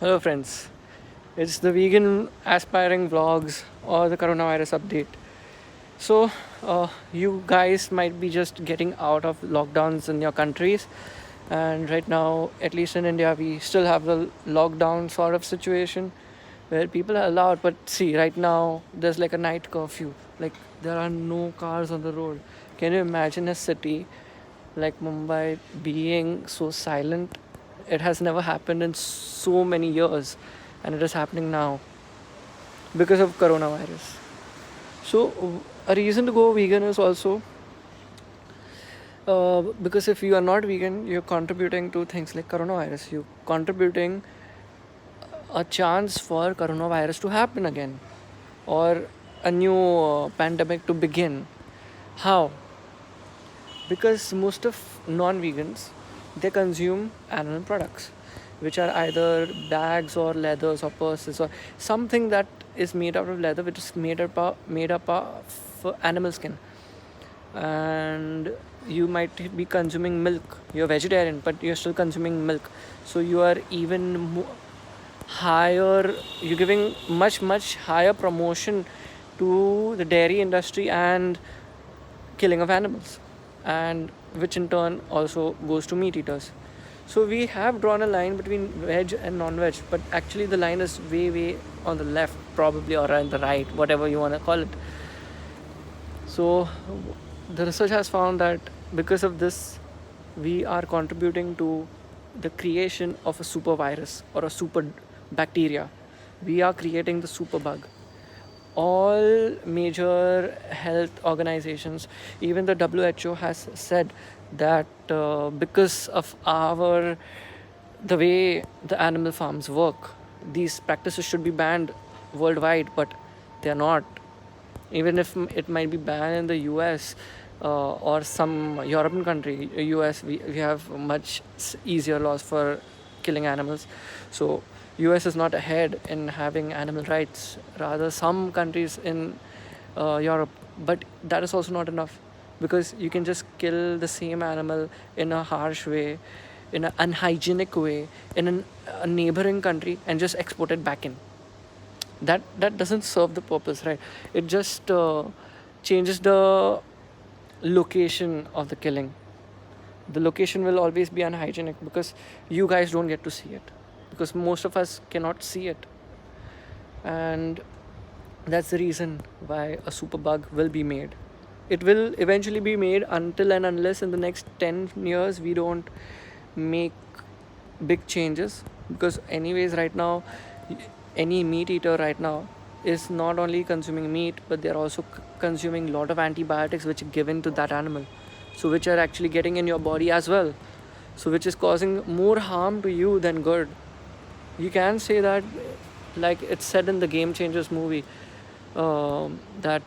Hello, friends. It's the vegan aspiring vlogs or the coronavirus update. So, you guys might be just getting out of lockdowns in your countries, and right now, at least in India, we still have the lockdown sort of situation where people are allowed. But see, right now, there's like a night curfew, like, there are no cars on the road. Can you imagine a city like Mumbai being so silent? It has never happened in so many years, and it is happening now because of coronavirus. So, a reason to go vegan is also because if you are not vegan, you're contributing to things like coronavirus. You're contributing a chance for coronavirus to happen again, or a new pandemic to begin. How? Because most of non-vegans, they consume animal products, which are either bags or leathers or purses or something that is made out of leather, which is made up of animal skin. And you might be consuming milk. You're vegetarian, but you're still consuming milk, so you are even higher. You're giving much higher promotion to the dairy industry and killing of animals, and which in turn also goes to meat eaters. So we have drawn a line between veg and non-veg, but actually the line is way on the left, probably, or on the right, whatever you want to call it. So the research has found that because of this, we are contributing to the creation of a super virus or a super bacteria. We are creating the super bug. All major health organizations, even the WHO, has said that because of the way the animal farms work, these practices should be banned worldwide, but they are not. Even if it might be banned in the US or some European country, US, we have much easier laws for killing animals. So US is not ahead in having animal rights, rather some countries in Europe. But that is also not enough, because you can just kill the same animal in a harsh way, in an unhygienic way, in a neighboring country, and just export it back in. That doesn't serve the purpose, right? It just changes the location of the killing. The location will always be unhygienic because you guys don't get to see it, because most of us cannot see it. And that's the reason why a super bug will be made. It will eventually be made until and unless in the next 10 years we don't make big changes. Because anyways, right now, any meat eater right now is not only consuming meat, but they're also consuming a lot of antibiotics which are given to that animal, so which are actually getting in your body as well, so which is causing more harm to you than good. You can say that, like it's said in the Game Changers movie, that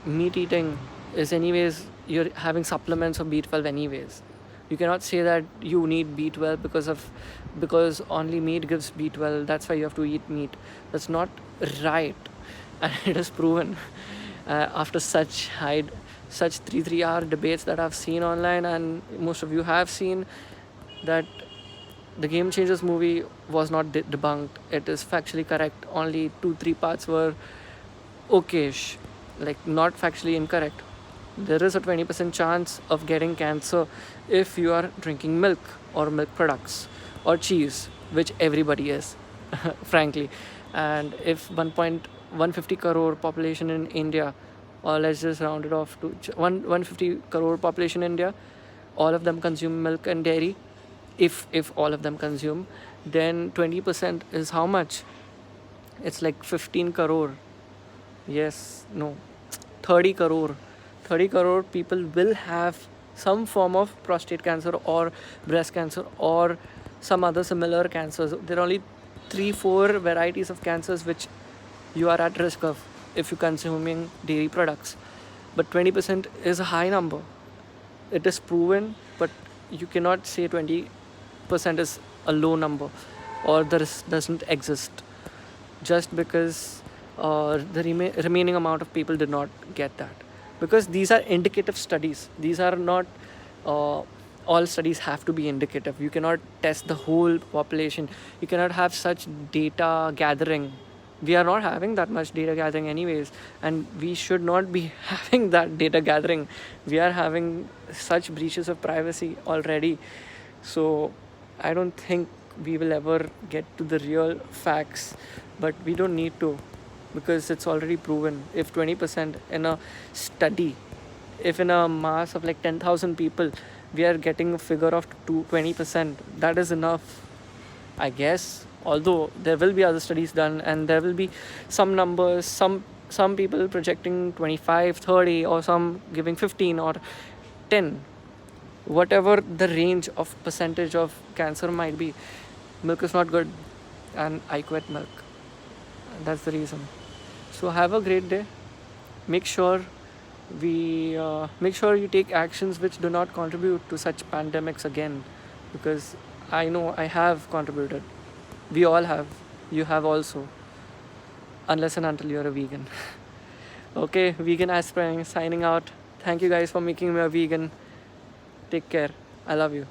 meat eating is anyways, you're having supplements of B12 anyways. You cannot say that you need B12 because only meat gives B12, that's why you have to eat meat. That's not right. And it is proven after such 3 hour debates that I've seen online, and most of you have seen, that the Game Changers movie was not debunked. It is factually correct. Only 2-3 parts were okayish, like not factually incorrect. There is a 20% chance of getting cancer if you are drinking milk or milk products or cheese, which everybody is, frankly. And if 150 crore population in India, or let's just round it off to 150 crore population in India, all of them consume milk and dairy. If all of them consume, then 20% is how much? It's like 15 crore. Yes, no, 30 crore. 30 crore people will have some form of prostate cancer or breast cancer or some other similar cancers. There are only 3-4 varieties of cancers which you are at risk of if you're consuming dairy products. But 20% is a high number. It is proven, but you cannot say 20% is a low number or this doesn't exist just because the remaining amount of people did not get that. Because these are indicative studies, these are not all studies have to be indicative. You cannot test the whole population. You cannot have such data gathering. We are not having that much data gathering anyways, and we should not be having that data gathering. We are having such breaches of privacy already. So I don't think we will ever get to the real facts, but we don't need to, because it's already proven. If 20% in a study, if in a mass of like 10,000 people we are getting a figure of 20%, that is enough, I guess. Although there will be other studies done, and there will be some numbers, some people projecting 25, 30, or some giving 15 or 10, whatever the range of percentage of cancer might be. Milk is not good, and I quit milk. That's the reason. So have a great day. Make sure make sure you take actions which do not contribute to such pandemics again, because I know I have contributed. We all have. You have also, unless and until you're a vegan. Okay, vegan aspiring signing out. Thank you guys for making me a vegan. Take care. I love you.